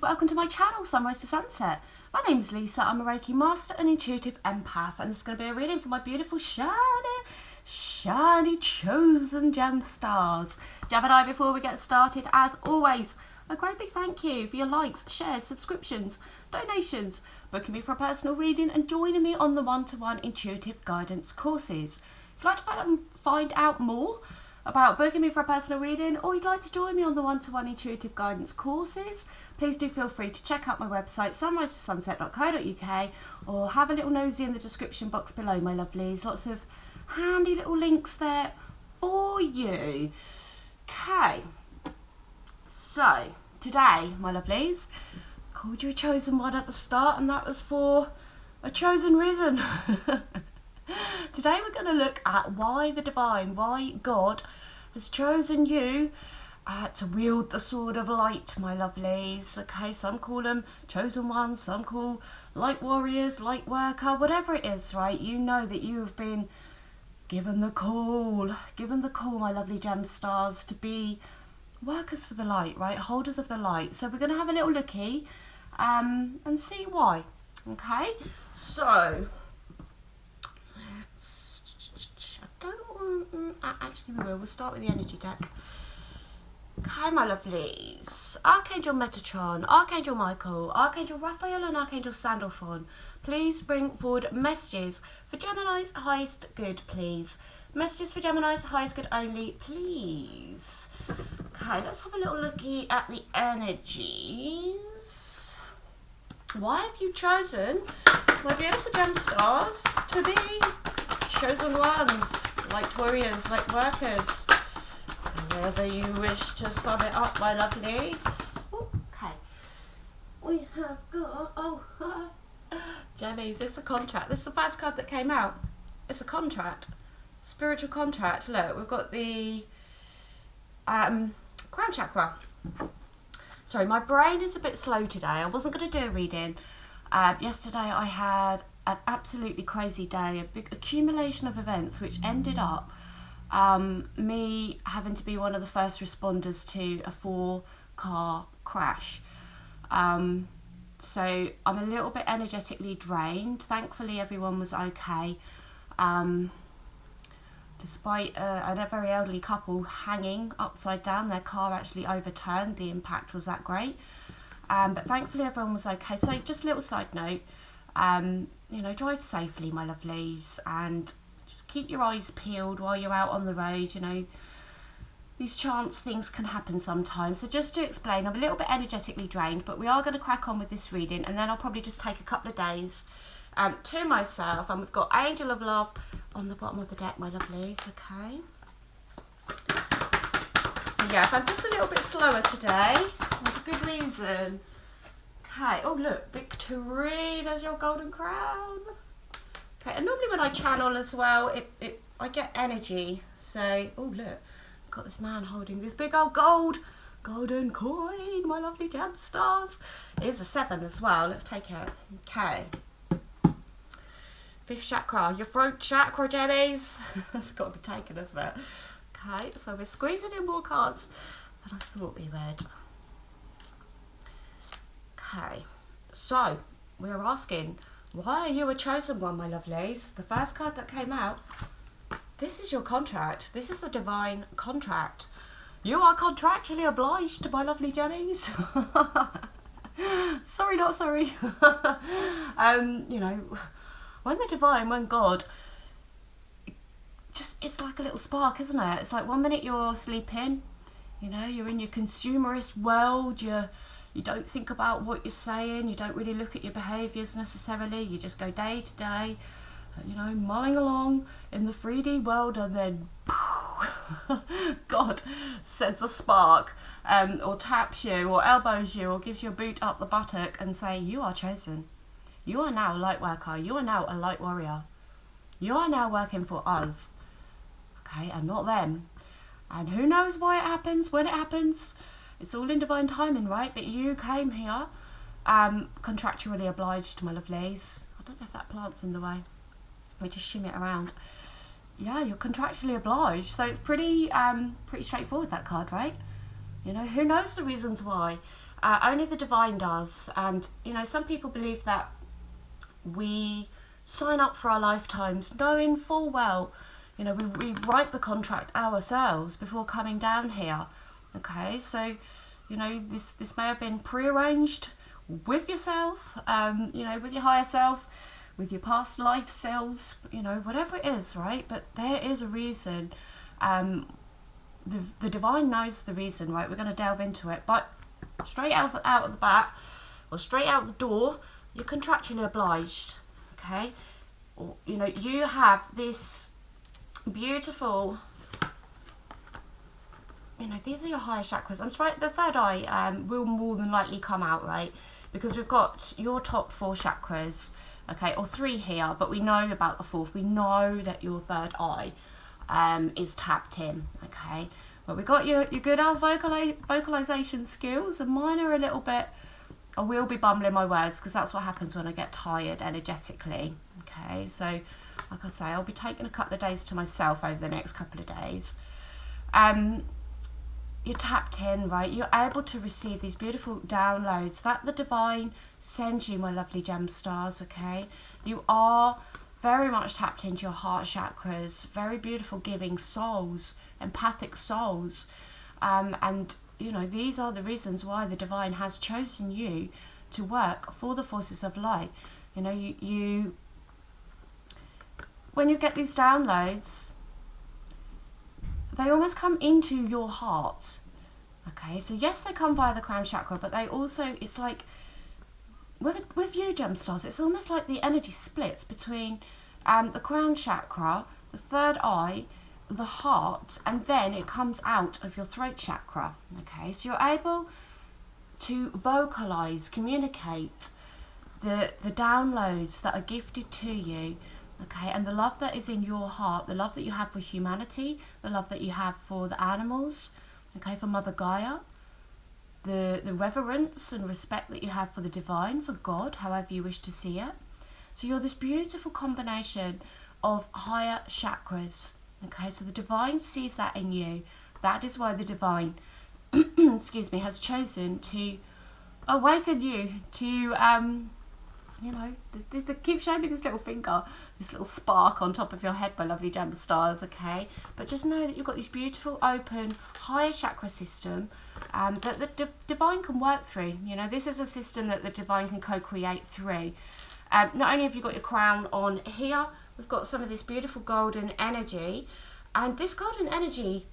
lovelies, welcome to my channel, Sunrise to Sunset. My name's Lisa, I'm a Reiki Master and Intuitive Empath, and this is going to be a reading for my beautiful shiny chosen gem stars. Gemini, before we get started, as always, a great big thank you for your likes, shares, subscriptions, donations, booking me for a personal reading and joining me on the one-to-one intuitive guidance courses. If you'd like to find out more about booking me for a personal reading, or you'd like to join me on the one-to-one intuitive guidance courses, please do feel free to check out my website sunrisetosunset.co.uk, or have a little nosy in the description box below, my lovelies. Lots of handy little links there for you. Okay, so today, my lovelies, I called you a chosen one at the start, and that was for a chosen reason. Today we're going to look at why the divine, why God has chosen you to wield the sword of light, my lovelies. Okay, some call them chosen ones, some call light warriors, light worker, whatever it is, right? You know that you have been given the call, my lovely gem stars, to be workers for the light, right? Holders of the light. So we're going to have a little looky and see why. Okay, so actually we'll start with the energy deck. Okay, my lovelies. Archangel Metatron, Archangel Michael, Archangel Raphael and Archangel Sandalphon, please bring forward messages for Gemini's highest good, please. Messages for Gemini's highest good only, please. Okay, let's have a little looky at the energies. Why have you chosen, my beautiful gem stars, to be chosen ones? Light warriors, light workers, however you wish to sum it up, my lovelies. Okay, we have got, Gemmies, it's a contract. This is the first card that came out. It's a contract, spiritual contract. Look, we've got the crown chakra. Sorry, my brain is a bit slow today. I wasn't going to do a reading. Yesterday I had an absolutely crazy day, a big accumulation of events which ended up me having to be one of the first responders to a 4-car crash. So I'm a little bit energetically drained. Thankfully everyone was okay, despite a very elderly couple hanging upside down. Their car actually overturned, the impact was that great, but thankfully everyone was okay. So just a little side note, you know, drive safely, my lovelies, and just keep your eyes peeled while you're out on the road. You know, these chance things can happen sometimes. So just to explain, I'm a little bit energetically drained, but we are going to crack on with this reading, and then I'll probably just take a couple of days to myself. And we've got Angel of Love on the bottom of the deck, my lovelies. Okay, so yeah, if I'm just a little bit slower today, there's a good reason. Okay, oh look, victory, there's your golden crown. Okay, and normally when I channel as well, I get energy. So, oh look, I've got this man holding this big old golden coin, my lovely gem stars. It is a 7 as well, let's take it. Okay. 5th chakra, your throat chakra, Jennies. That's got to be taken, isn't it? Okay, so we're squeezing in more cards than I thought we would. Okay, so we're asking, why are you a chosen one, my lovelies? The first card that came out, this is your contract. This is a divine contract. You are contractually obliged, my lovely Jennies. Sorry, not sorry. You know, when the divine, when God, it's like a little spark, isn't it? It's like one minute you're sleeping, you know, you're in your consumerist world, you don't think about what you're saying, you don't really look at your behaviours necessarily, you just go day to day, you know, mulling along in the 3D world, and then God sends a spark, or taps you, or elbows you, or gives you a boot up the buttock and say, you are chosen. You are now a light worker, you are now a light warrior. You are now working for us, okay, and not them. And who knows why it happens, when it happens. It's all in divine timing, right? But you came here contractually obliged, my lovelies. I don't know if that plant's in the way. We just shimmy it around. Yeah, you're contractually obliged. So it's pretty straightforward, that card, right? You know, who knows the reasons why. Only the divine does. And, you know, some people believe that we sign up for our lifetimes knowing full well, you know, we write the contract ourselves before coming down here. Okay, so, you know, this may have been prearranged with yourself, you know, with your higher self, with your past life selves, you know, whatever it is, right? But there is a reason. The divine knows the reason, right? We're going to delve into it. But straight out of the back, or straight out the door, you're contractually obliged, okay? You know, you have this beautiful, you know, these are your higher chakras. I'm sorry, the third eye will more than likely come out, right? Because we've got your top 4 chakras, okay, or 3 here, but we know about the 4th. We know that your third eye is tapped in, okay? But we got your good old vocalization skills, and mine are a little bit, I will be bumbling my words because that's what happens when I get tired energetically, okay? So, like I say, I'll be taking a couple of days to myself over the next couple of days. You're tapped in, right? You're able to receive these beautiful downloads that the divine sends you, my lovely gem stars, okay? You are very much tapped into your heart chakras, very beautiful giving souls, empathic souls. And, you know, these are the reasons why the divine has chosen you to work for the forces of light. You know, you when you get these downloads, they almost come into your heart, okay? So yes, they come via the crown chakra, but they also, it's like, with you gem stars, it's almost like the energy splits between the crown chakra, the third eye, the heart, and then it comes out of your throat chakra, okay? So you're able to vocalize, communicate the downloads that are gifted to you, okay, and the love that is in your heart, the love that you have for humanity, the love that you have for the animals, okay, for Mother Gaia, the reverence and respect that you have for the divine, for God, however you wish to see it. So you're this beautiful combination of higher chakras, okay, so the divine sees that in you. That is why the divine, excuse me, has chosen to awaken you to, you know, keep showing me this little finger, this little spark on top of your head, my lovely gem stars, okay? But just know that you've got this beautiful, open, higher chakra system that the divine can work through. You know, this is a system that the divine can co-create through. Not only have you got your crown on here, we've got some of this beautiful golden energy. And this golden energy,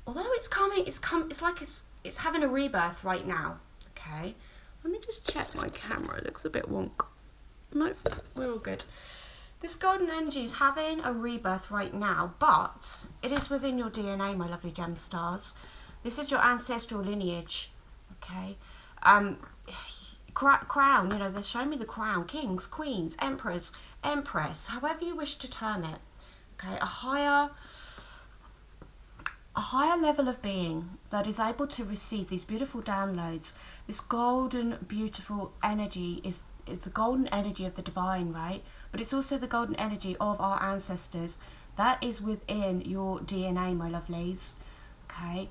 although it's coming, it's like it's having a rebirth right now, okay? Let me just check my camera. It looks a bit wonk. Nope, we're all good. This golden energy is having a rebirth right now, but it is within your DNA, my lovely gem stars. This is your ancestral lineage, okay? Crown, you know, they're showing me the crown. Kings, queens, emperors, empress, however you wish to term it, okay? A higher level of being that is able to receive these beautiful downloads. This golden, beautiful energy is the golden energy of the divine, right? But it's also the golden energy of our ancestors. That is within your DNA, my lovelies, okay?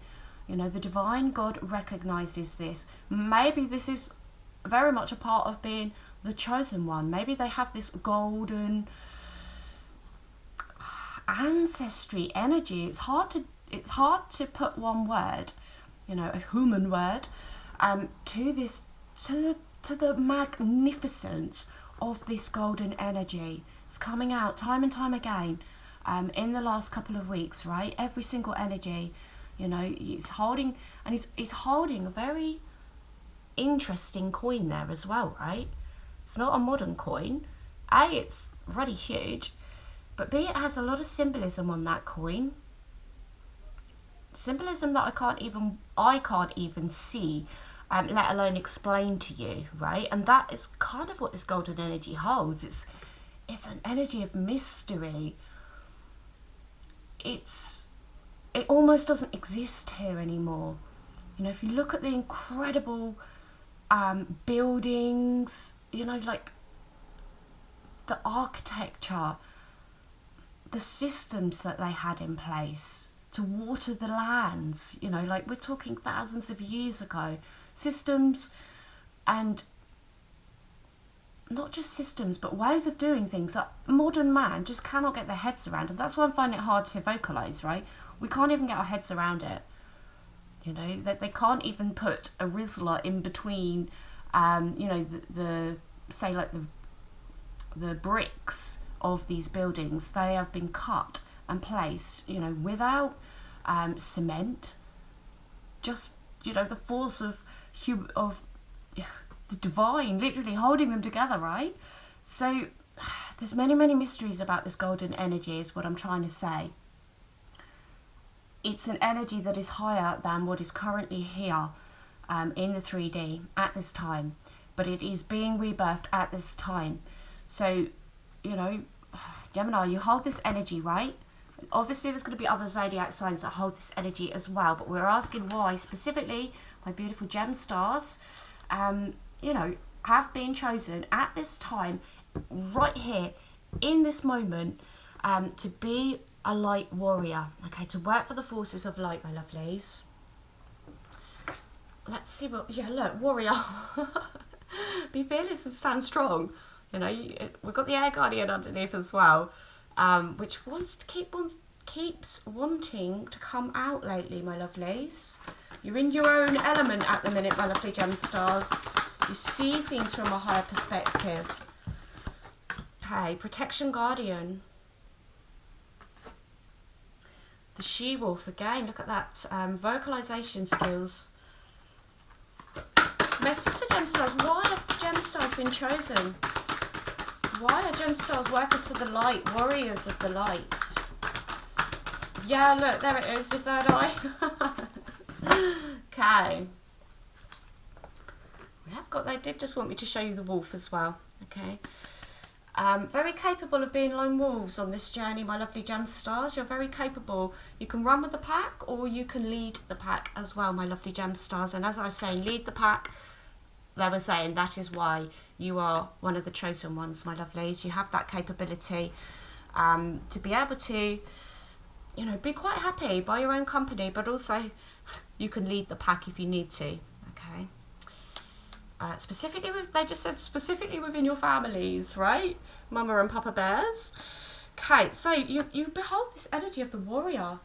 You know, the divine God recognizes this. Maybe this is very much a part of being the chosen one. Maybe they have this golden ancestry energy. It's hard to put one word, you know, a human word, to the magnificence of this golden energy. It's coming out time and time again in the last couple of weeks, right? Every single energy, you know, he's holding, and he's holding a very interesting coin there as well, right? It's not a modern coin. It's really huge, but B, it has a lot of symbolism on that coin. Symbolism that I can't even see, let alone explain to you, right? And that is kind of what this golden energy holds. It's an energy of mystery. It almost doesn't exist here anymore. You know, if you look at the incredible buildings, you know, like the architecture, the systems that they had in place to water the lands, you know, like we're talking thousands of years ago. systems, and not just systems, but ways of doing things that modern man just cannot get their heads around. And that's why I'm finding it hard to vocalise, right? We can't even get our heads around it. You know, that they can't even put a Rizzler in between, you know, the say like the bricks of these buildings. They have been cut and placed, you know, without cement. Just, you know, the force of the divine literally holding them together, right? So there's many mysteries about this golden energy, is what I'm trying to say. It's an energy that is higher than what is currently here in the 3D at this time, but it is being rebirthed at this time. So, you know, Gemini, you hold this energy, right? Obviously there's going to be other zodiac signs that hold this energy as well, but we're asking why specifically my beautiful gem stars, you know, have been chosen at this time, right here, in this moment, to be a light warrior, okay, to work for the forces of light, my lovelies. Let's see what, yeah, look, warrior. Be fearless and stand strong. You know, we've got the air guardian underneath as well, which wants to keeps wanting to come out lately, my lovelies. You're in your own element at the minute, my lovely gem stars. You see things from a higher perspective. Okay, protection guardian. The she-wolf again. Look at that vocalization skills. Message for gem stars. Why have gem stars been chosen? Why are gem stars workers for the light, warriors of the light? Yeah, look, there it is, your third eye. Okay. We have got, they did just want me to show you the wolf as well. Okay. Very capable of being lone wolves on this journey, my lovely gem stars. You're very capable. You can run with the pack, or you can lead the pack as well, my lovely gem stars. And as I was saying, lead the pack. They were saying that is why you are one of the chosen ones, my lovelies. You have that capability to be able to, you know, be quite happy by your own company, but also you can lead the pack if you need to. Okay. Specifically with, they just said specifically within your families, right? Mama and Papa Bears. Okay, so you behold this energy of the warrior,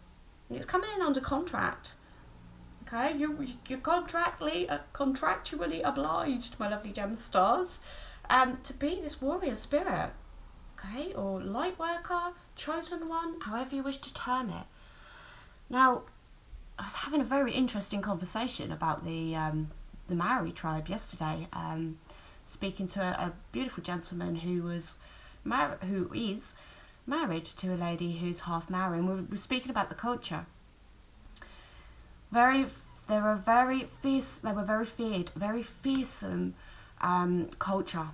and it's coming in under contract. Okay, you're contractually obliged, my lovely gem stars, to be this warrior spirit. Okay, or light worker, chosen one, however you wish to term it. Now, I was having a very interesting conversation about the Maori tribe yesterday, speaking to a beautiful gentleman who is married to a lady who's half Maori, and we were speaking about the culture. They were very feared, very fearsome culture.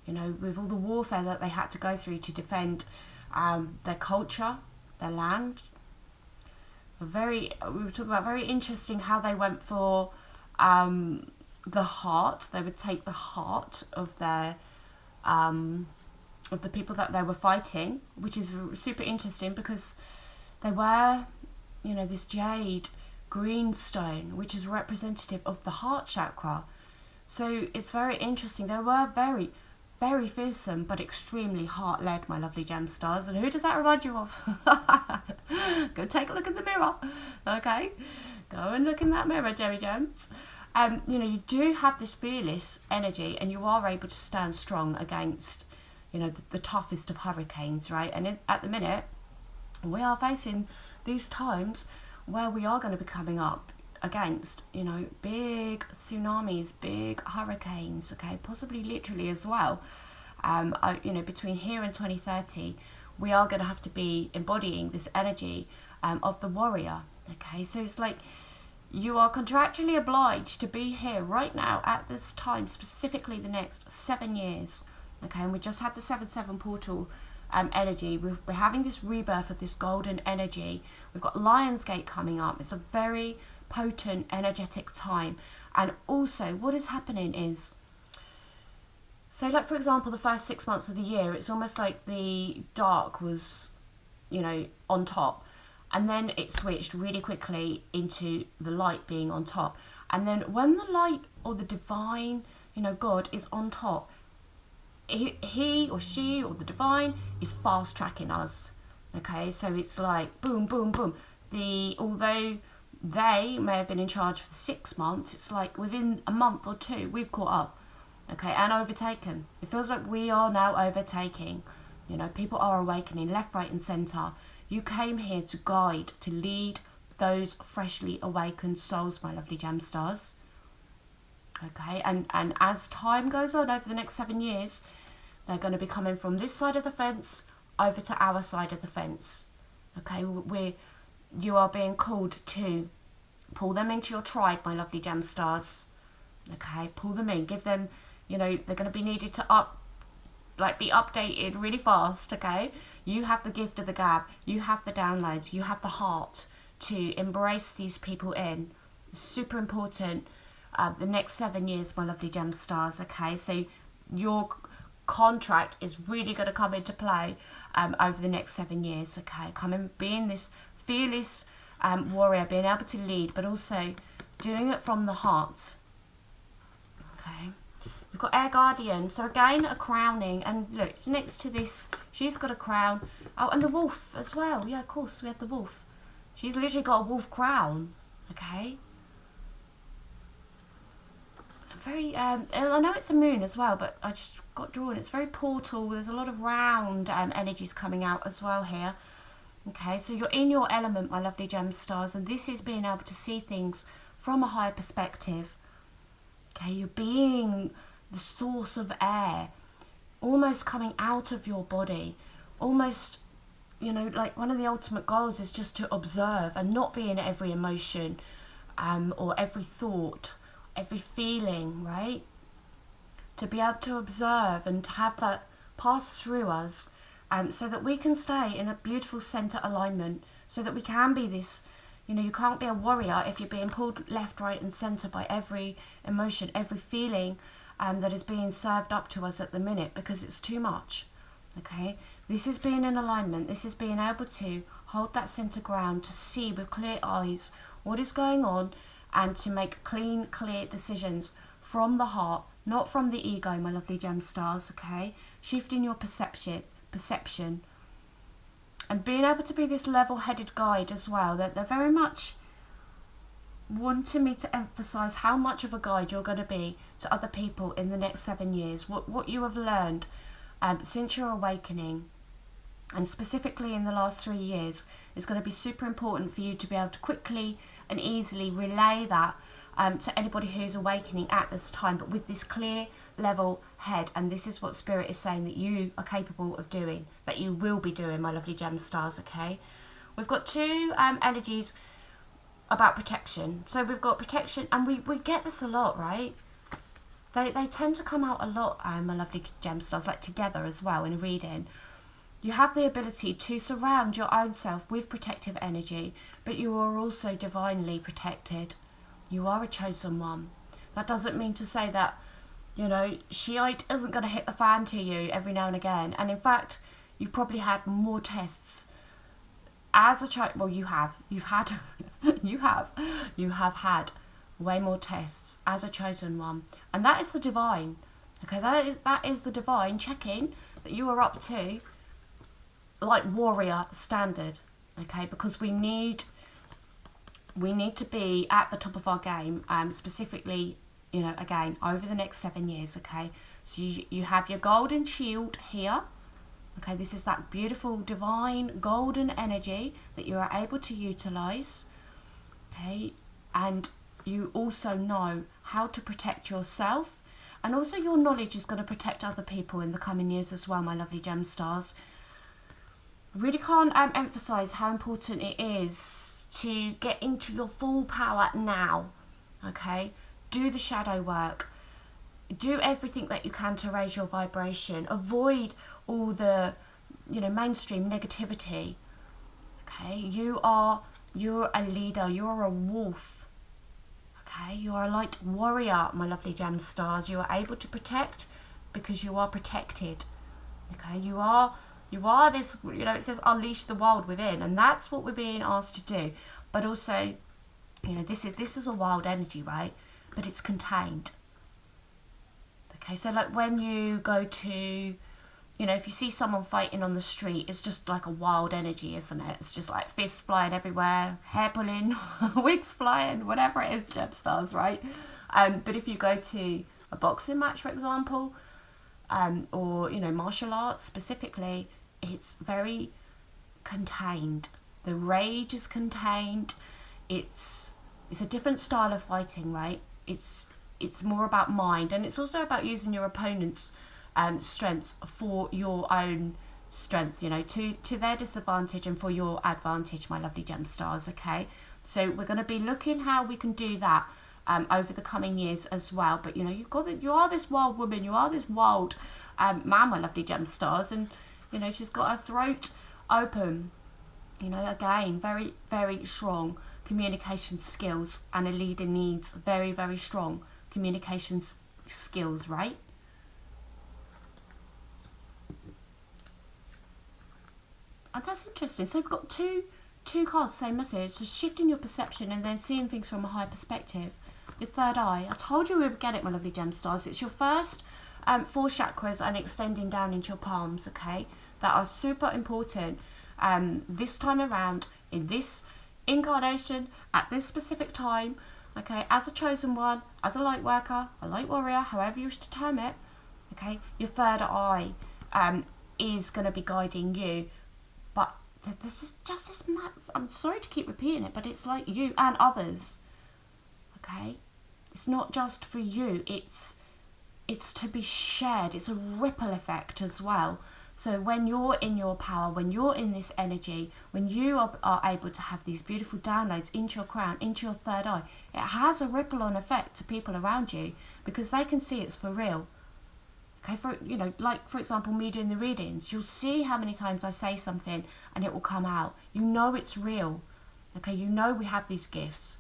You know, with all the warfare that they had to go through to defend their culture, their land. We were talking about very interesting how they went for the heart. They would take the heart of their of the people that they were fighting, which is super interesting because they were, you know, this jade green stone, which is representative of the heart chakra. So it's very interesting. They were very fearsome, but extremely heart-led, my lovely gem stars. And who does that remind you of? Go take a look in the mirror. Okay, go and look in that mirror, Gemmy Gems. You know, you do have this fearless energy, and you are able to stand strong against, you know, the toughest of hurricanes, right? And at the minute, we are facing these times where we are going to be coming up against, you know, big tsunamis, big hurricanes, okay, possibly literally as well. You know, between here and 2030, we are going to have to be embodying this energy of the warrior, okay? So it's like you are contractually obliged to be here right now at this time, specifically the next 7 years, okay? And we just had the 7/7 portal energy. We're having this rebirth of this golden energy. We've got Lionsgate coming up. It's a very potent, energetic time. And also, what is happening is, so like for example, the first 6 months of the year, it's almost like the dark was, you know, on top, and then it switched really quickly into the light being on top. And then when the light or the divine, you know, God is on top, he or she or the divine is fast tracking us. Okay, so it's like boom, boom, boom. Although they may have been in charge for 6 months, it's like within a month or two we've caught up, okay, and overtaken. It feels like we are now overtaking. You know, people are awakening left, right and centre. You came here to guide, to lead those freshly awakened souls, my lovely gem stars. Okay, and as time goes on over the next 7 years, they're going to be coming from this side of the fence over to our side of the fence. Okay, you are being called to pull them into your tribe, my lovely gem stars. Okay, pull them in, give them, you know, they're going to be needed to be updated really fast. Okay, you have the gift of the gab, you have the downloads, you have the heart to embrace these people in. Super important. The next 7 years, my lovely gem stars. Okay, so your contract is really going to come into play over the next 7 years. Okay, being this fearless warrior, being able to lead, but also doing it from the heart. Okay, we've got air guardian, so again a crowning, and look, next to this she's got a crown. Oh, and the wolf as well. Yeah, of course, we had the wolf. She's literally got a wolf crown. Okay, very and I know it's a moon as well, but I just got drawn. It's very portal. There's a lot of round energies coming out as well here. Okay, so you're in your element, my lovely gem stars, and this is being able to see things from a higher perspective. Okay, you're being the source of air, almost coming out of your body, almost, you know, like one of the ultimate goals is just to observe and not be in every emotion or every thought, every feeling, right? To be able to observe and to have that pass through us, so that we can stay in a beautiful center alignment, so that we can be this, you know, you can't be a warrior if you're being pulled left, right and center by every emotion, every feeling that is being served up to us at the minute, because it's too much. Okay, this is being in alignment. This is being able to hold that center ground, to see with clear eyes what is going on, and to make clean, clear decisions from the heart, not from the ego, my lovely gem stars. Okay, shifting your perception, and being able to be this level-headed guide as well. That they're very much wanting me to emphasize how much of a guide you're going to be to other people in the next 7 years. What you have learned since your awakening, and specifically in the last 3 years, is going to be super important for you to be able to quickly and easily relay that to anybody who's awakening at this time, but with this clear level head. And this is what Spirit is saying that you are capable of doing, that you will be doing, my lovely gem stars. Okay, we've got two energies about protection. So we've got protection, and we get this a lot, right? They tend to come out a lot, my lovely gem stars, like together as well in a reading. You have the ability to surround your own self with protective energy, but you are also divinely protected. You are a chosen one. That doesn't mean to say that, you know, Shiite isn't going to hit the fan to you every now and again. And in fact, you've probably had more tests as a child. Well, you have had you have had way more tests as a chosen one, and that is the divine. Okay, that is the divine checking that you are up to, like warrior standard. Okay, because we need to be at the top of our game, specifically, you know, again, over the next 7 years. Okay, so you have your golden shield here. Okay, this is that beautiful divine golden energy that you are able to utilize. Okay, and you also know how to protect yourself, and also your knowledge is going to protect other people in the coming years as well, my lovely gem stars. Really can't emphasize how important it is to get into your full power now. Okay, do the shadow work, do everything that you can to raise your vibration, avoid all the, you know, mainstream negativity. Okay, you're a leader, you're a wolf. Okay, you are a light warrior, my lovely gem stars. You are able to protect because you are protected. Okay, you are this, you know, it says unleash the wild within, and that's what we're being asked to do. But also, You know, this is a wild energy, right? But it's contained. Okay, so like when you go to, you know, if you see someone fighting on the street, it's just like a wild energy, isn't it? It's just like fists flying everywhere, hair pulling, wigs flying, whatever it is, gem stars, right? But if you go to a boxing match, for example, or, you know, martial arts specifically, it's very contained. The rage is contained. It's a different style of fighting, right? It's more about mind, and it's also about using your opponent's strengths for your own strength, you know, to their disadvantage and for your advantage, my lovely gem stars. Okay, so we're going to be looking how we can do that over the coming years as well. But you know, you are this wild woman, you are this wild man, my lovely gem stars, and you know, she's got her throat open. You know, again, very, very strong communication skills, and a leader needs very, very strong communication skills, right? And that's interesting. So we've got two cards, same message, so shifting your perception and then seeing things from a higher perspective. Your third eye. I told you we would get it, my lovely gem stars. It's your first 4 chakras and extending down into your palms, okay? That are super important this time around, in this incarnation, at this specific time, okay? As a chosen one, as a light worker, a light warrior, however you wish to term it, okay? Your third eye is going to be guiding you. But this is just this I'm sorry to keep repeating it, but it's like you and others, okay? It's not just for you, it's to be shared. It's a ripple effect as well. So when you're in your power, when you're in this energy, when you are able to have these beautiful downloads into your crown, into your third eye, it has a ripple on effect to people around you, because they can see it's for real. Okay, for, you know, like for example, me doing the readings, you'll see how many times I say something and it will come out. You know it's real. Okay, you know we have these gifts.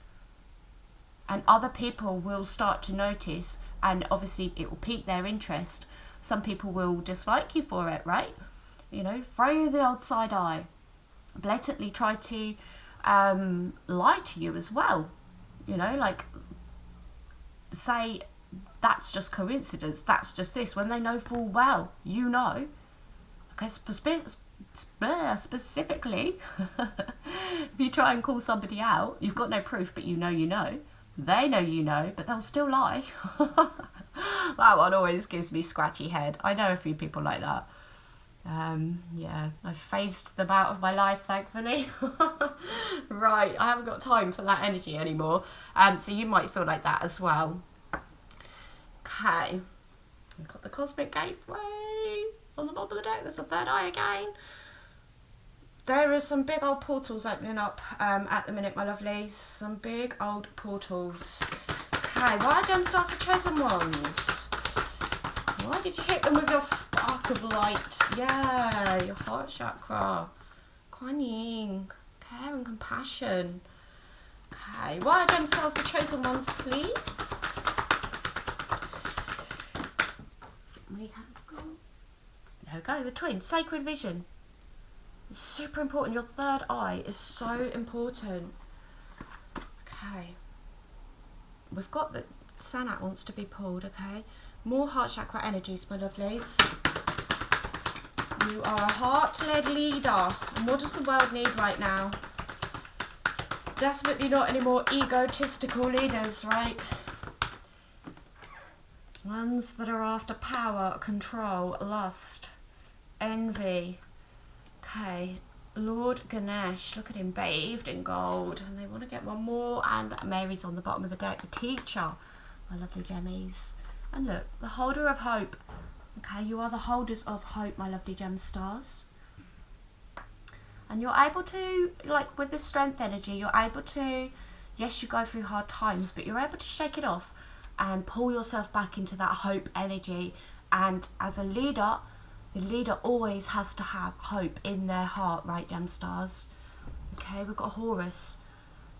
And other people will start to notice, and obviously it will pique their interest. Some people will dislike you for it, right? You know, throw you the old side eye. Blatantly try to lie to you as well. You know, like say that's just coincidence, that's just this, when they know full well, you know. Okay, specifically, if you try and call somebody out, you've got no proof, but you know. They know you know, but they'll still lie. That one always gives me scratchy head. I know a few people like that. Yeah, I've phased them out of my life, thankfully. Right, I haven't got time for that energy anymore. So you might feel like that as well. Okay, we've got the Cosmic Gateway on the bottom of the deck. There's a third eye again. There is some big old portals opening up at the minute, my lovelies. Some big old portals. Okay, why are gem stars the chosen ones? Why did you hit them with your spark of light? Yeah, your heart chakra. Kuan Yin. Care and compassion. Okay, why are gem stars the chosen ones, please? There we go, the twin. Sacred vision. It's super important. Your third eye is so important. Okay. We've got the Sanat wants to be pulled, okay? More heart chakra energies, my lovelies. You are a heart-led leader. And what does the world need right now? Definitely not any more egotistical leaders, right? Ones that are after power, control, lust, envy. Okay, Lord Ganesh, look at him bathed in gold, and they want to get one more, and Mary's on the bottom of the deck, the teacher, my lovely gemmies. And look, the holder of hope. Okay, you are the holders of hope, my lovely gem stars. And you're able to, like with the strength energy, you're able to, yes, you go through hard times, but you're able to shake it off and pull yourself back into that hope energy. And as a leader, the leader always has to have hope in their heart, right, gem stars? Okay, we've got Horus.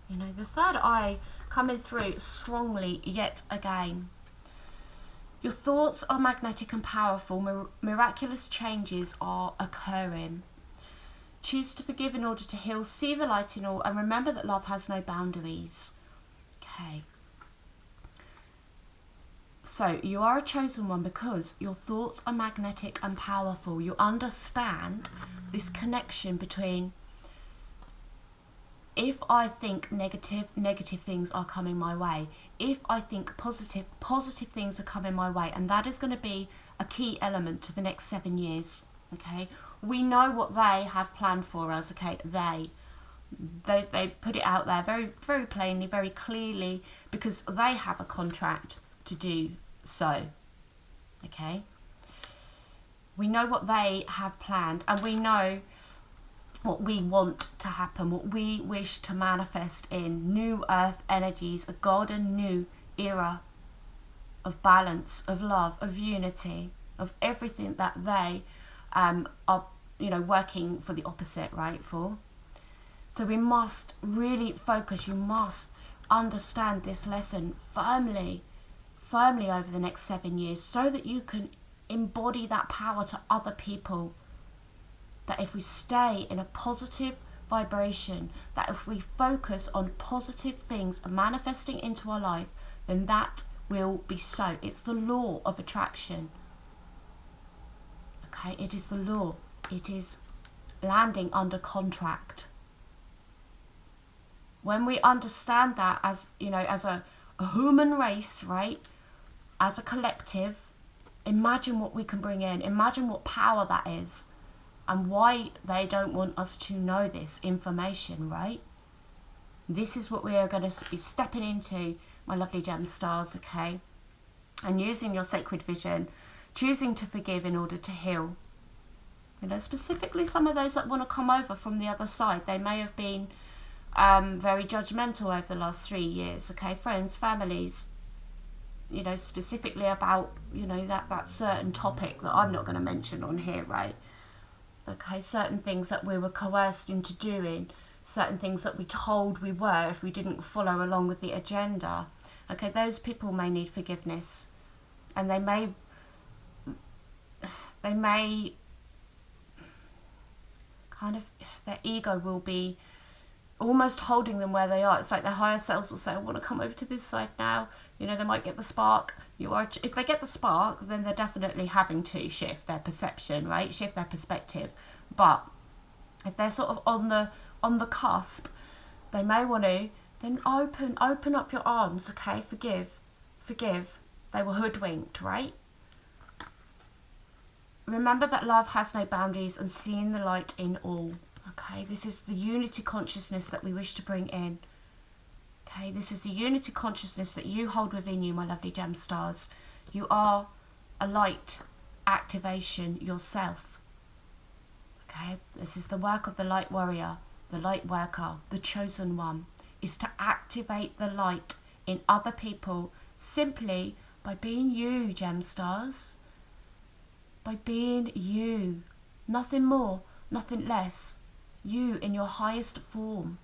You know, the third eye coming through strongly yet again. Your thoughts are magnetic and powerful. Miraculous changes are occurring. Choose to forgive in order to heal. See the light in all, and remember that love has no boundaries. Okay. So you are a chosen one because your thoughts are magnetic and powerful. You understand this connection between, if I think negative things are coming my way. If I think positive things are coming my way. And that is going to be a key element to the next 7 years. Okay. We know what they have planned for us. Okay. They put it out there very, very plainly, very clearly, because they have a contract to do so. Okay. We know what they have planned, and we know what we want to happen, what we wish to manifest in new earth energies, a golden new era of balance, of love, of unity, of everything that they are, you know, working for the opposite, right, for. So we must really focus. You must understand this lesson firmly over the next 7 years, so that you can embody that power to other people. That if we stay in a positive vibration, that if we focus on positive things manifesting into our life, then that will be so. It's the law of attraction. Okay, it is the law. It is landing under contract. When we understand that, as you know, as a human race, right, as a collective, imagine what we can bring in. Imagine what power that is, and why they don't want us to know this information, right? This is what we are going to be stepping into, my lovely gem stars, okay? And using your sacred vision, choosing to forgive in order to heal. You know, specifically some of those that want to come over from the other side, they may have been very judgmental over the last 3 years, okay? Friends, families, you know, specifically about, you know, that certain topic that I'm not going to mention on here, right? Okay, certain things that we were coerced into doing, certain things that we told we were if we didn't follow along with the agenda. Okay, those people may need forgiveness, and they may kind of, their ego will be almost holding them where they are. It's like their higher selves will say, I want to come over to this side now. You know, they might get the spark. If they get the spark, then they're definitely having to shift their perception, right? Shift their perspective. But if they're sort of on the cusp, they may want to then open up your arms, okay? Forgive. They were hoodwinked, right? Remember that love has no boundaries, and seeing the light in all. Okay, this is the unity consciousness that we wish to bring in. Okay, this is the unity consciousness that you hold within you, my lovely gem stars. You are a light activation yourself. Okay, this is the work of the light warrior, the light worker, the chosen one, is to activate the light in other people simply by being you, gem stars. By being you. Nothing more, nothing less. You in your highest form.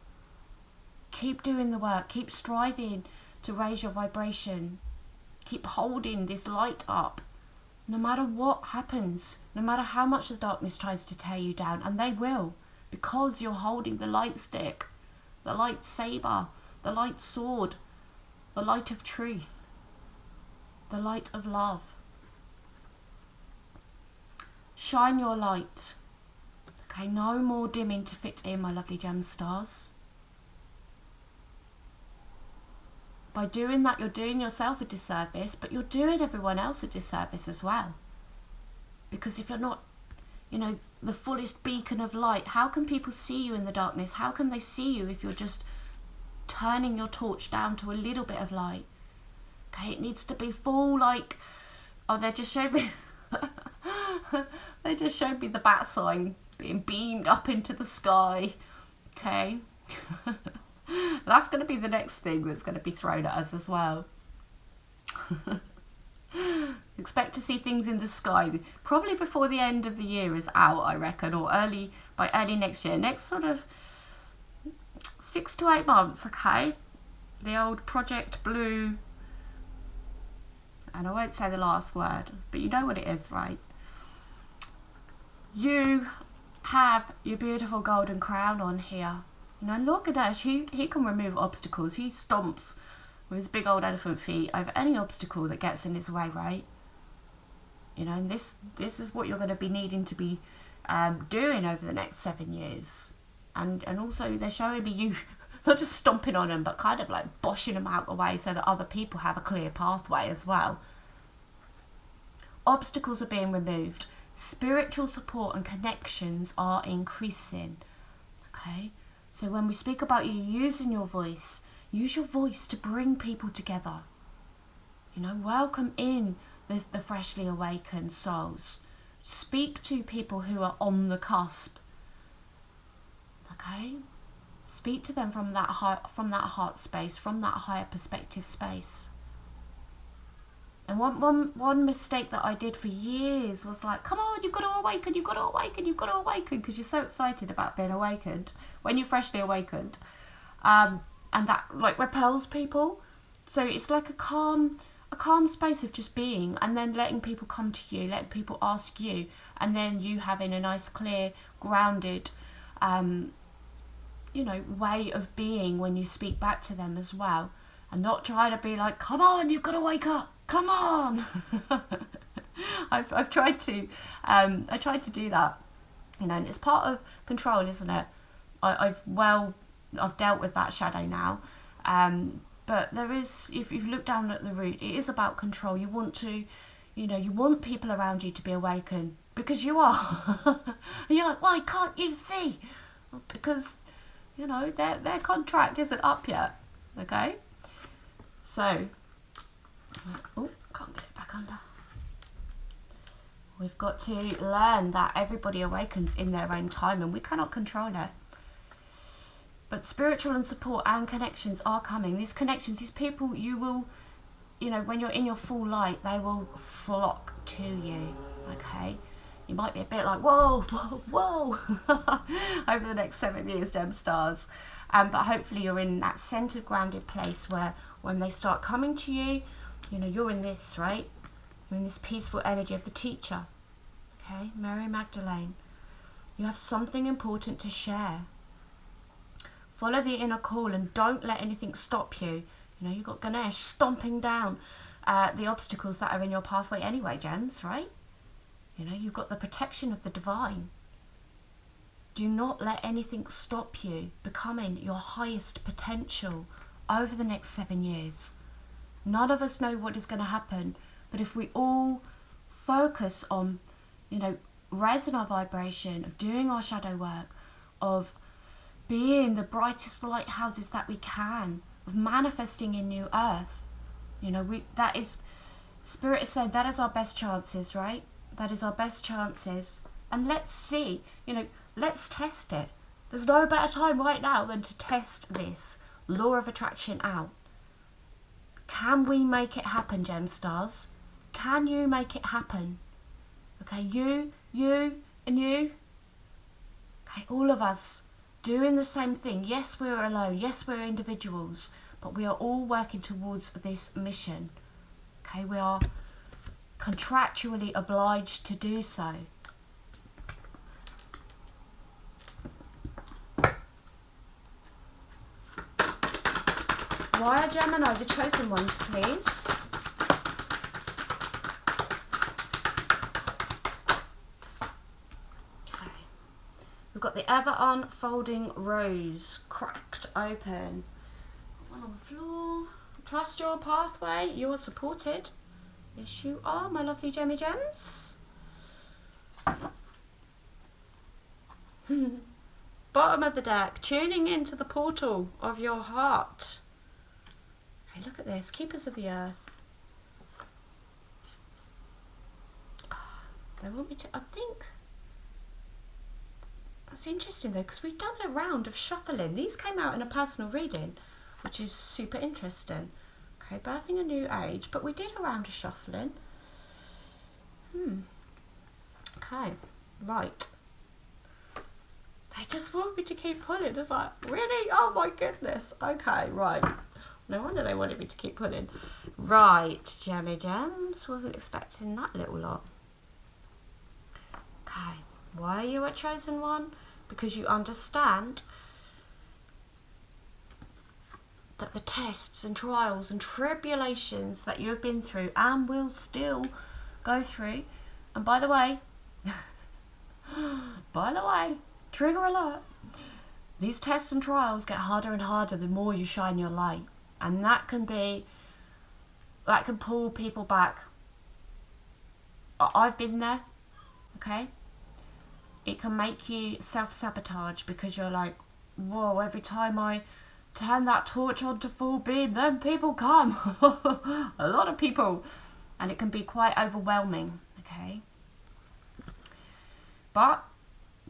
Keep doing the work. Keep striving to raise your vibration. Keep holding this light up. No matter what happens. No matter how much the darkness tries to tear you down. And they will. Because you're holding the light stick. The light saber. The light sword. The light of truth. The light of love. Shine your light. Okay, no more dimming to fit in, my lovely gem stars. By doing that, you're doing yourself a disservice, but you're doing everyone else a disservice as well. Because if you're not, you know, the fullest beacon of light, how can people see you in the darkness? How can they see you if you're just turning your torch down to a little bit of light? Okay, it needs to be full, like, oh, they just showed me, they just showed me the bat sign being beamed up into the sky. Okay. That's going to be the next thing that's going to be thrown at us as well. Expect to see things in the sky probably before the end of the year is out, I reckon, or by early next year. Next sort of 6 to 8 months, okay? The old Project Blue, and I won't say the last word, but you know what it is, right? You have your beautiful golden crown on here. You know, Lord Ganesh, he can remove obstacles. He stomps with his big old elephant feet over any obstacle that gets in his way, right? You know, and this is what you're going to be needing to be doing over the next 7 years. And also they're showing me you not just stomping on them, but kind of like boshing them out the way so that other people have a clear pathway as well. Obstacles are being removed. Spiritual support and connections are increasing. Okay, so when we speak about you using your voice, use your voice to bring people together. You know, welcome in the freshly awakened souls. Speak to people who are on the cusp. Okay, speak to them from that heart space, from that higher perspective space. And one mistake that I did for years was like, come on, you've got to awaken, you've got to awaken, you've got to awaken, because you're so excited about being awakened when you're freshly awakened. And that like repels people. So it's like a calm space of just being, and then letting people come to you, letting people ask you, and then you having a nice, clear, grounded, you know, way of being when you speak back to them as well. And not trying to be like, come on, you've got to wake up. Come on. I've tried to I tried to do that, you know, and it's part of control, isn't it? I've dealt with that shadow now, but there is, if you look down at the root, it is about control. You want to, you know, you want people around you to be awakened, because you are. And you're like, why can't you see? Because, you know, their contract isn't up yet. Okay, so oh, can't get it back under. We've got to learn that everybody awakens in their own time, and we cannot control it. But spiritual and support and connections are coming. These connections, these people, you will, you know, when you're in your full light, they will flock to you. Okay, you might be a bit like, whoa, whoa, whoa, over the next 7 years, Gem Stars. But hopefully you're in that centered, grounded place where when they start coming to you, you know, you're in this, right? You're in this peaceful energy of the teacher. Okay, Mary Magdalene. You have something important to share. Follow the inner call and don't let anything stop you. You know, you've got Ganesh stomping down the obstacles that are in your pathway anyway, Gems, right? You know, you've got the protection of the divine. Do not let anything stop you becoming your highest potential over the next 7 years. None of us know what is going to happen, but if we all focus on, you know, raising our vibration, of doing our shadow work, of being the brightest lighthouses that we can, of manifesting in new earth, you know, that is, Spirit is saying that is our best chances, right? That is our best chances. And let's see, you know, let's test it. There's no better time right now than to test this law of attraction out. Can we make it happen, Gem Stars? Can you make it happen? Okay, you, and you. Okay, all of us doing the same thing. Yes, we're alone. Yes, we're individuals. But we are all working towards this mission. Okay, we are contractually obliged to do so. Why are Gemini the chosen ones, please? Okay. We've got the ever unfolding rose cracked open. One on the floor. Trust your pathway. You are supported. Yes, you are, my lovely Gemmy Gems. Bottom of the deck. Tuning into the portal of your heart. Hey, look at this, Keepers of the Earth. Oh, they want me to, I think, that's interesting though, because we've done a round of shuffling. These came out in a personal reading, which is super interesting. Okay, birthing a new age, but we did a round of shuffling. Okay, right. They just want me to keep pulling. It's like, really? Oh my goodness. Okay, right. No wonder they wanted me to keep pulling. Right, Gemmy Gems. Wasn't expecting that little lot. Okay, why are you a chosen one? Because you understand that the tests and trials and tribulations that you have been through and will still go through, and by the way, trigger alert, these tests and trials get harder and harder the more you shine your light. And that can pull people back. I've been there, okay? It can make you self-sabotage because you're like, whoa, every time I turn that torch on to full beam, then people come. A lot of people. And it can be quite overwhelming, okay? But,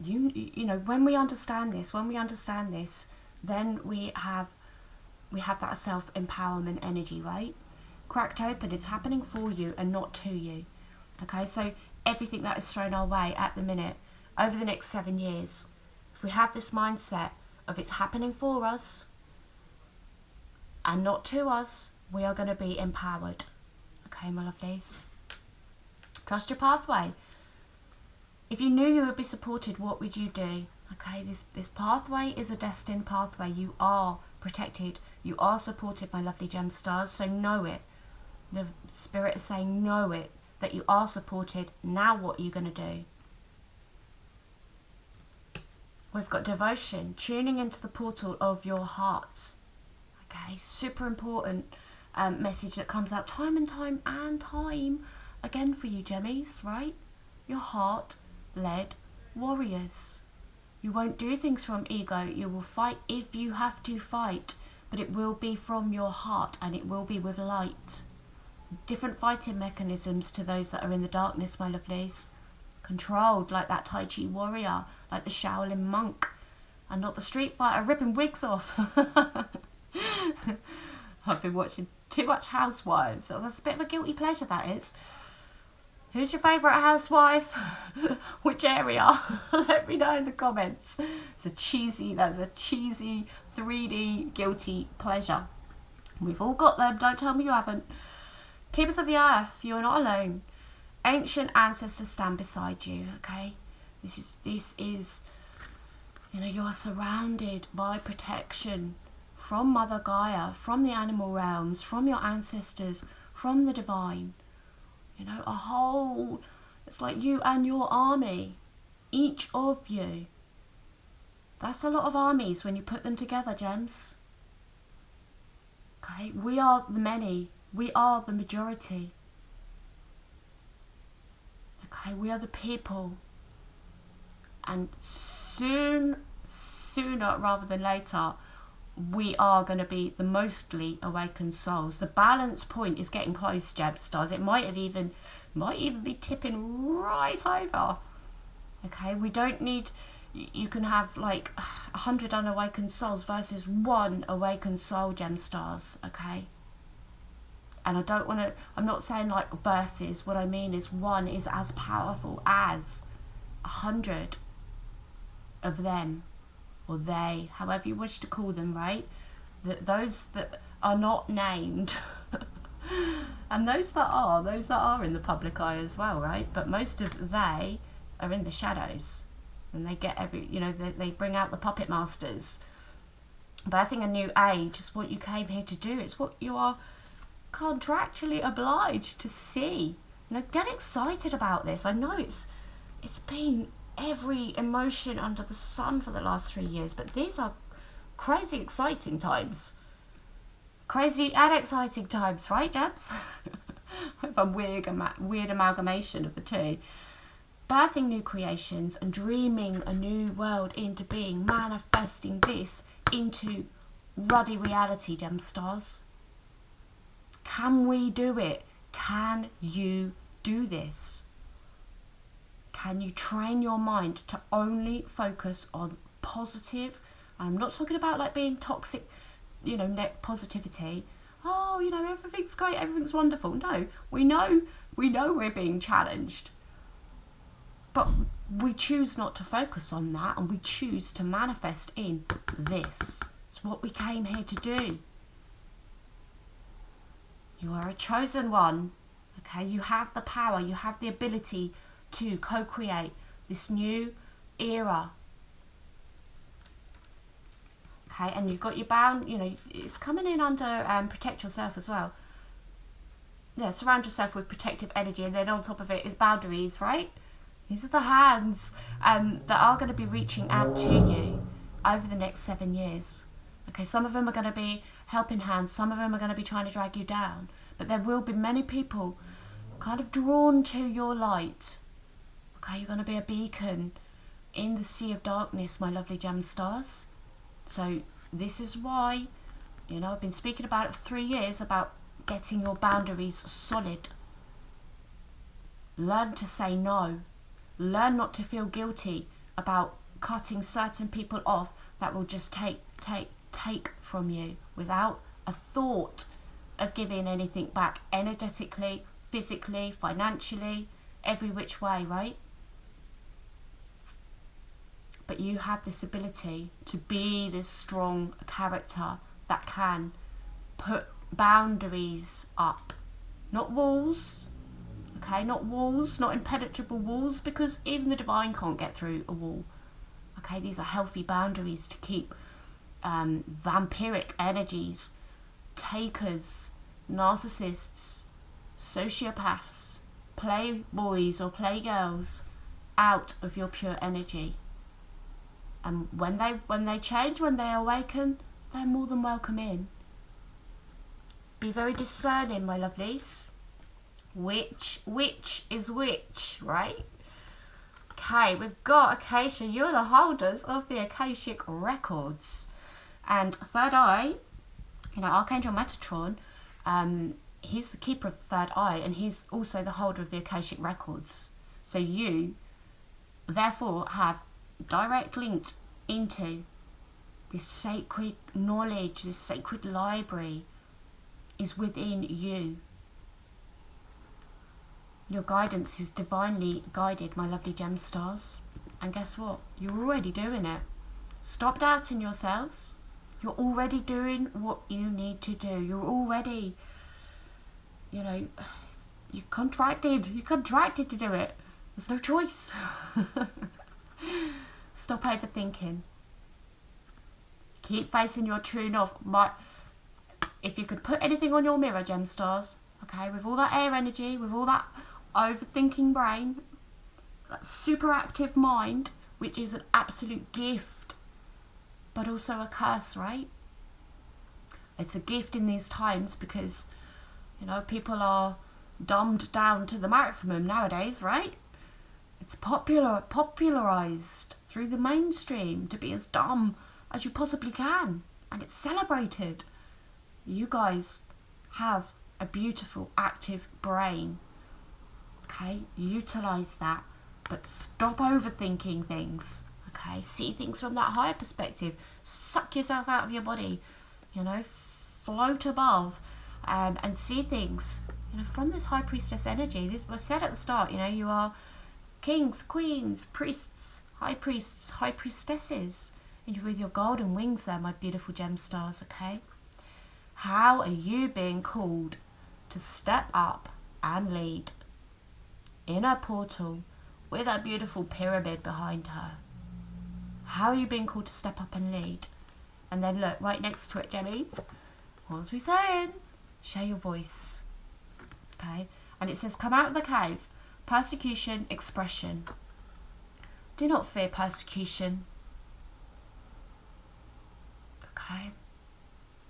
you know, when we understand this, then we have that self-empowerment energy, right? Cracked open, it's happening for you and not to you. Okay, so everything that is thrown our way at the minute, over the next 7 years, if we have this mindset of it's happening for us and not to us, we are going to be empowered. Okay, my lovelies. Trust your pathway. If you knew you would be supported, what would you do? Okay, this pathway is a destined pathway. You are protected. You are supported, my lovely gem stars. So know it. The spirit is saying know it, that you are supported. Now what are you going to do? We've got devotion, tuning into the portal of your heart. Okay, super important message that comes out time and time again for you, Gemmies, right? Your heart-led warriors. You won't do things from ego. You will fight if you have to fight, but it will be from your heart and it will be with light. Different fighting mechanisms to those that are in the darkness, my lovelies. Controlled like that Tai Chi warrior, like the Shaolin monk, and not the street fighter ripping wigs off. I've been watching too much Housewives. So that's a bit of a guilty pleasure, that is. Who's your favourite housewife? Which area? Let me know in the comments. That's a cheesy 3D guilty pleasure. We've all got them. Don't tell me you haven't. Keepers of the earth, you are not alone. Ancient ancestors stand beside you, okay? This is, you know, you are surrounded by protection from Mother Gaia, from the animal realms, from your ancestors, from the divine. You know, it's like you and your army, each of you. That's a lot of armies when you put them together, gems. Okay, we are the many, we are the majority. Okay, we are the people. And sooner rather than later, we are going to be the mostly awakened souls. The balance point is getting close, gem stars. It might even be tipping right over. Okay, we don't need, you can have like 100 unawakened souls versus 1 awakened soul, gem stars. Okay, and I'm not saying like versus. What I mean is 1 is as powerful as 100 of them, or they, however you wish to call them, right? Those that are not named and those that are in the public eye as well, right? But most of they are in the shadows, and they get they bring out the puppet masters. Birthing a new age is what you came here to do. It's what you are contractually obliged to see. You know, get excited about this. I know it's been every emotion under the sun for the last 3 years, but these are crazy exciting times. Crazy and exciting times, right, Debs? With a weird amalgamation of the two. Birthing new creations and dreaming a new world into being, manifesting this into ruddy reality, gem stars. Can we do it? Can you do this? Can you train your mind to only focus on positive? I'm not talking about like being toxic, you know, net positivity. Oh, you know, everything's great, everything's wonderful. No, we know we're being challenged. But we choose not to focus on that, and we choose to manifest in this. It's what we came here to do. You are a chosen one. Okay, you have the power, you have the ability to co-create this new era. Okay, and you've got your bound, you know, it's coming in under protect yourself as well. Yeah, surround yourself with protective energy, and then on top of it is boundaries, right? These are the hands that are going to be reaching out to you over the next 7 years. Okay, some of them are going to be helping hands, some of them are going to be trying to drag you down, but there will be many people kind of drawn to your light. Okay, you're going to be a beacon in the sea of darkness, my lovely gem stars. So this is why, you know, I've been speaking about it for 3 years, about getting your boundaries solid. Learn to say no. Learn not to feel guilty about cutting certain people off that will just take from you without a thought of giving anything back, energetically, physically, financially, every which way, right? But you have this ability to be this strong character that can put boundaries up. Not walls, okay? Not walls, not impenetrable walls, because even the divine can't get through a wall. Okay, these are healthy boundaries to keep vampiric energies, takers, narcissists, sociopaths, playboys or playgirls out of your pure energy. And when they change, when they awaken, they're more than welcome in. Be very discerning, my lovelies. Which is which, right? Okay, we've got Acacia. You're the holders of the Akashic records. And third eye, you know, Archangel Metatron, he's the keeper of the third eye, and he's also the holder of the Akashic records. So you, therefore, have direct linked into this sacred knowledge, this sacred library is within you. Your guidance is divinely guided, my lovely gem stars. And guess what? You're already doing it. Stop doubting yourselves. You're already doing what you need to do. You're already, you know, you're contracted to do it. There's no choice. Stop overthinking. Keep facing your true north. If you could put anything on your mirror, gem stars, okay, with all that air energy, with all that overthinking brain, that super active mind, which is an absolute gift, but also a curse, right? It's a gift in these times because, you know, people are dumbed down to the maximum nowadays, right? It's popularized through the mainstream to be as dumb as you possibly can, and it's celebrated. You guys have a beautiful active brain, okay? Utilize that, but stop overthinking things, okay? See things from that higher perspective. Suck yourself out of your body, you know, float above, and see things, you know, from this high priestess energy. This was said at the start, you know, you are kings, queens, priests, high priestesses, and with your golden wings there, my beautiful gem stars, okay? How are you being called to step up and lead in a portal with a beautiful pyramid behind her? How are you being called to step up and lead? And then look, right next to it, Gemmies, what's we saying? Share your voice, okay? And it says, come out of the cave. Persecution, expression. Do not fear persecution. Okay?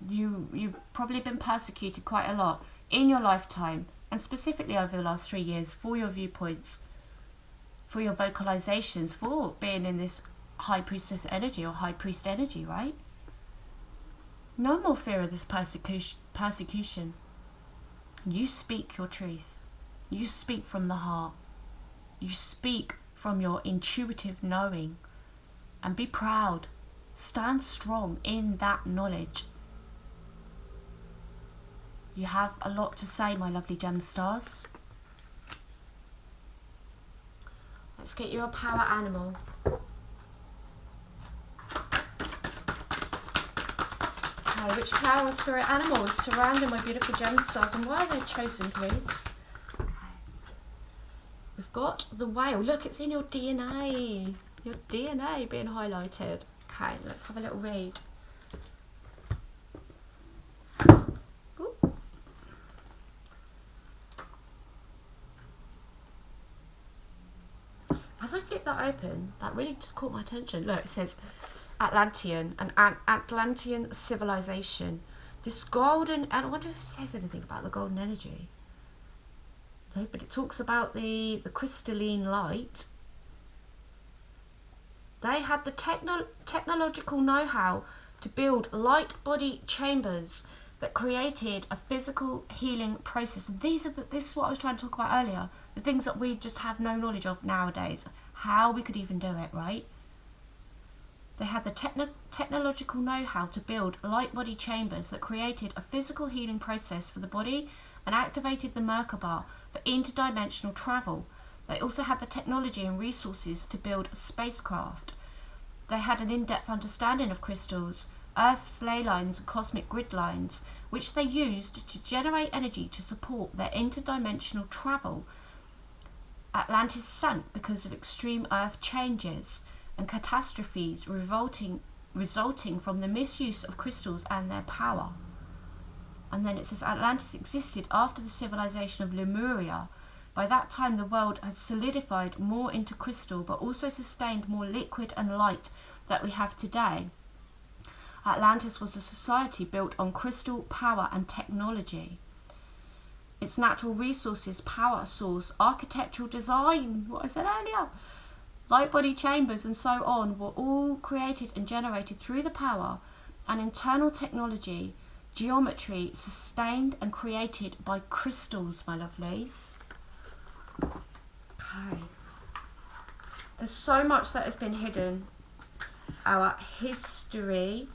You've probably been persecuted quite a lot in your lifetime, and specifically over the last 3 years, for your viewpoints, for your vocalizations, for being in this high priestess energy or high priest energy, right? No more fear of this persecution. You speak your truth. You speak from the heart. You speak from your intuitive knowing. And be proud. Stand strong in that knowledge. You have a lot to say, my lovely gem stars. Let's get you a power animal. Okay, which power or spirit animal is surrounding my beautiful gem stars, and why are they chosen, please? We've got the whale. Look, it's in your DNA. Your DNA being highlighted. Okay, let's have a little read. As I flip that open, that really just caught my attention. Look, it says Atlantean, an Atlantean civilization. This golden, and I wonder if it says anything about the golden energy. No, but it talks about the crystalline light. They had the technological know-how to build light body chambers that created a physical healing process. And this is what I was trying to talk about earlier. The things that we just have no knowledge of nowadays. How we could even do it, right? They had the technological know-how to build light body chambers that created a physical healing process for the body and activated the Merkaba for interdimensional travel. They also had the technology and resources to build a spacecraft. They had an in-depth understanding of crystals, Earth's ley lines and cosmic grid lines, which they used to generate energy to support their interdimensional travel. Atlantis sank because of extreme Earth changes and catastrophes resulting from the misuse of crystals and their power. And then it says Atlantis existed after the civilization of Lemuria. By that time the world had solidified more into crystal, but also sustained more liquid and light that we have today. Atlantis was a society built on crystal power and technology. Its natural resources, power source, architectural design, what I said earlier, light body chambers and so on were all created and generated through the power and internal technology, geometry sustained and created by crystals, my lovelies. Okay. There's so much that has been hidden. Our history,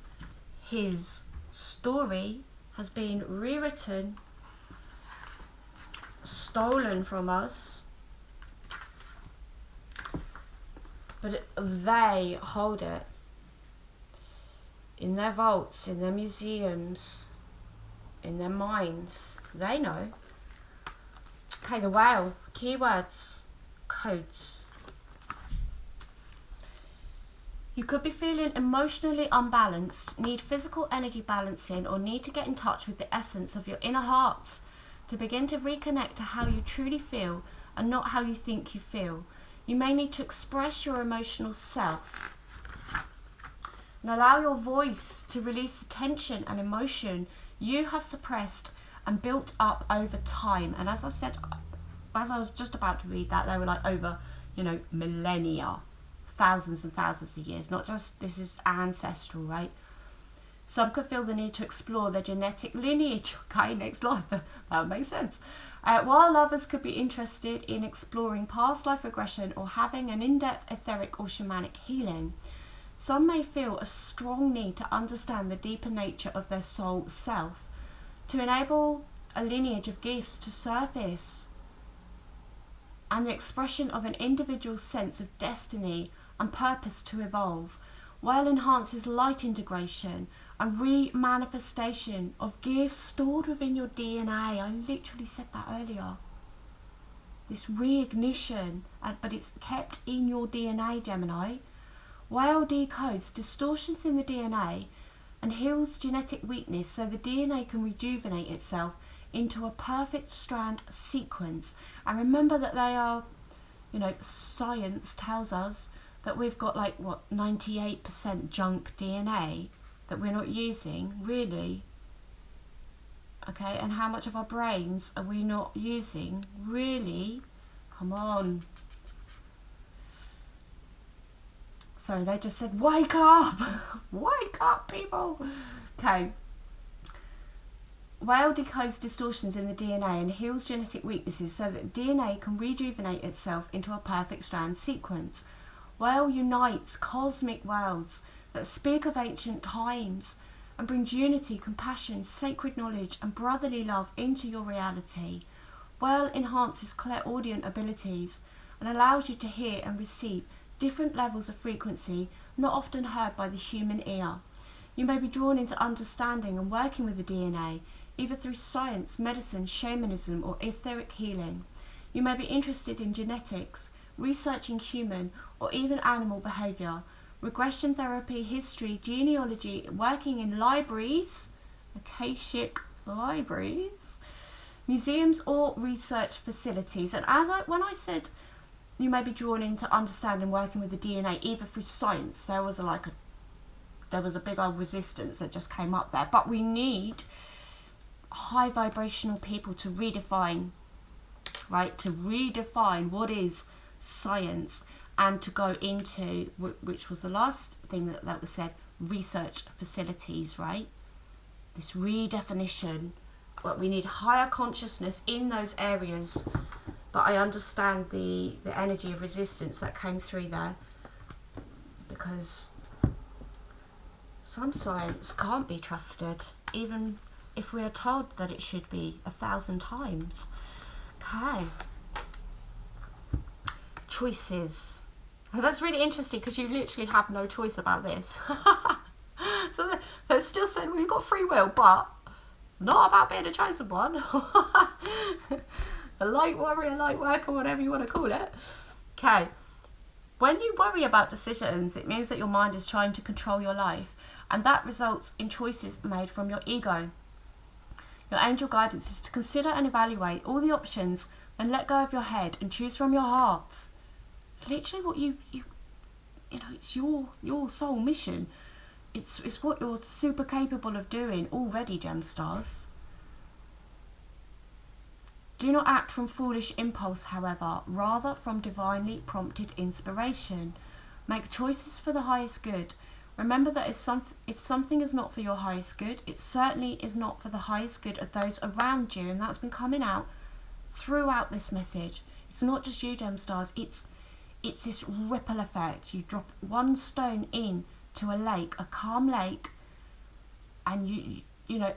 his story, has been rewritten, stolen from us, but they hold it in their vaults, in their museums, in their minds. They know. Okay, the whale. Keywords. Codes. You could be feeling emotionally unbalanced, need physical energy balancing, or need to get in touch with the essence of your inner heart to begin to reconnect to how you truly feel and not how you think you feel. You may need to express your emotional self and allow your voice to release the tension and emotion you have suppressed and built up over time. And as I said, as I was just about to read that, they were like over, millennia, thousands and thousands of years, not just, this is ancestral, right? Some could feel the need to explore their genetic lineage, okay, next life, that makes sense. While others could be interested in exploring past life regression or having an in-depth etheric or shamanic healing. Some may feel a strong need to understand the deeper nature of their soul self, to enable a lineage of gifts to surface and the expression of an individual sense of destiny and purpose to evolve, while enhances light integration and re-manifestation of gifts stored within your DNA. I literally said that earlier. This reignition, but it's kept in your DNA, Gemini. Whale decodes distortions in the DNA and heals genetic weakness so the DNA can rejuvenate itself into a perfect strand sequence. And remember that they are, science tells us that we've got 98% junk DNA that we're not using, really. Okay, and how much of our brains are we not using, really? Come on. Sorry, they just said, wake up! Wake up, people! Okay. Whale decodes distortions in the DNA and heals genetic weaknesses so that DNA can rejuvenate itself into a perfect strand sequence. Whale unites cosmic worlds that speak of ancient times and brings unity, compassion, sacred knowledge and brotherly love into your reality. Whale enhances clairaudient abilities and allows you to hear and receive different levels of frequency not often heard by the human ear. You may be drawn into understanding and working with the DNA, either through science, medicine, shamanism, or etheric healing. You may be interested in genetics, researching human or even animal behaviour, regression therapy, history, genealogy, working in libraries, Akashic libraries, museums or research facilities. And when I said You may be drawn into understanding working with the DNA, either through science. There was a big old resistance that just came up there. But we need high vibrational people to redefine, right? To redefine what is science, and to go into, which was the last thing that was said, research facilities, right? This redefinition. But we need higher consciousness in those areas. But I understand the energy of resistance that came through there, because some science can't be trusted, even if we are told that it should be 1,000 times. Okay. Choices. Oh, that's really interesting, because you literally have no choice about this. So they're still saying, well, you've got free will, but not about being a chosen one. A light warrior, light worker, whatever you want to call it. Okay. When you worry about decisions, it means that your mind is trying to control your life, and that results in choices made from your ego. Your angel guidance is to consider and evaluate all the options, then let go of your head and choose from your heart. It's literally what you know, it's your soul mission. It's what you're super capable of doing already, gem stars. Do not act from foolish impulse, however, rather from divinely prompted inspiration. Make choices for the highest good. Remember that if something is not for your highest good, it certainly is not for the highest good of those around you. And that's been coming out throughout this message. It's not just you, gem stars. It's this ripple effect. You drop one stone in to a lake, a calm lake, and you know,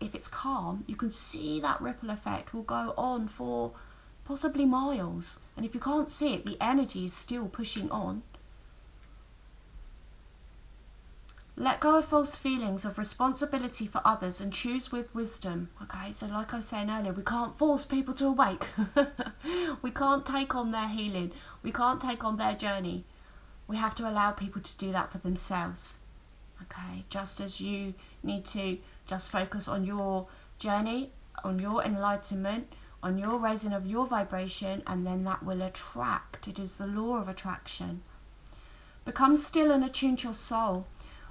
if it's calm, you can see that ripple effect will go on for possibly miles. And if you can't see it, the energy is still pushing on. Let go of false feelings of responsibility for others and choose with wisdom. Okay, so like I was saying earlier, we can't force people to awake. We can't take on their healing. We can't take on their journey. We have to allow people to do that for themselves. Okay, just as you need to just focus on your journey, on your enlightenment, on your raising of your vibration, and then that will attract. It is the law of attraction. Become still and attune to your soul.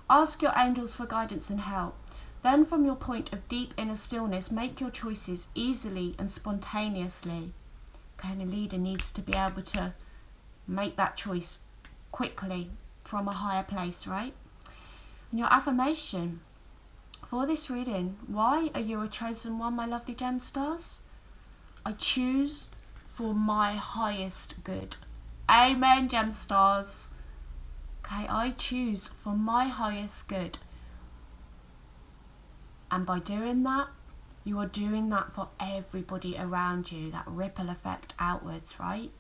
Ask your angels for guidance and help. Then from your point of deep inner stillness, make your choices easily and spontaneously. Okay, and a leader needs to be able to make that choice quickly from a higher place, right? And your affirmation for this reading: why are you a chosen one, my lovely gem stars? I choose for my highest good. Amen, gem stars. Okay, I choose for my highest good. And by doing that, you are doing that for everybody around you. That ripple effect outwards, right?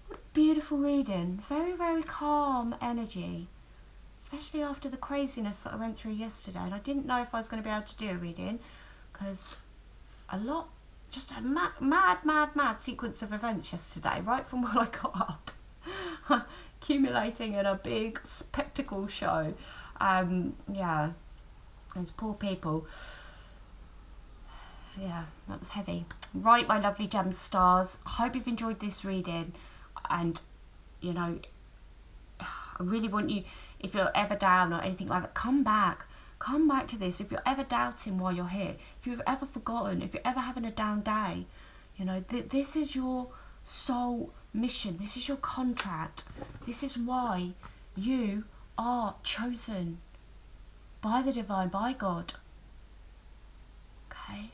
What a beautiful reading. Very, very calm energy. Especially after the craziness that I went through yesterday. And I didn't know if I was going to be able to do a reading, because just a mad sequence of events yesterday, right from when I got up. Accumulating in a big spectacle show. Yeah, those poor people. Yeah, that was heavy. Right, my lovely gem stars, I hope you've enjoyed this reading. And, you know, I really want you, if you're ever down or anything like that, come back to this. If you're ever doubting while you're here, if you've ever forgotten, if you're ever having a down day, you know, this is your soul mission. This is your contract. This is why you are chosen by the divine, by God. Okay.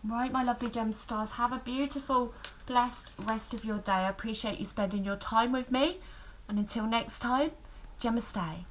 Right, my lovely gem stars, have a beautiful, blessed rest of your day. I appreciate you spending your time with me. And until next time, Namaste.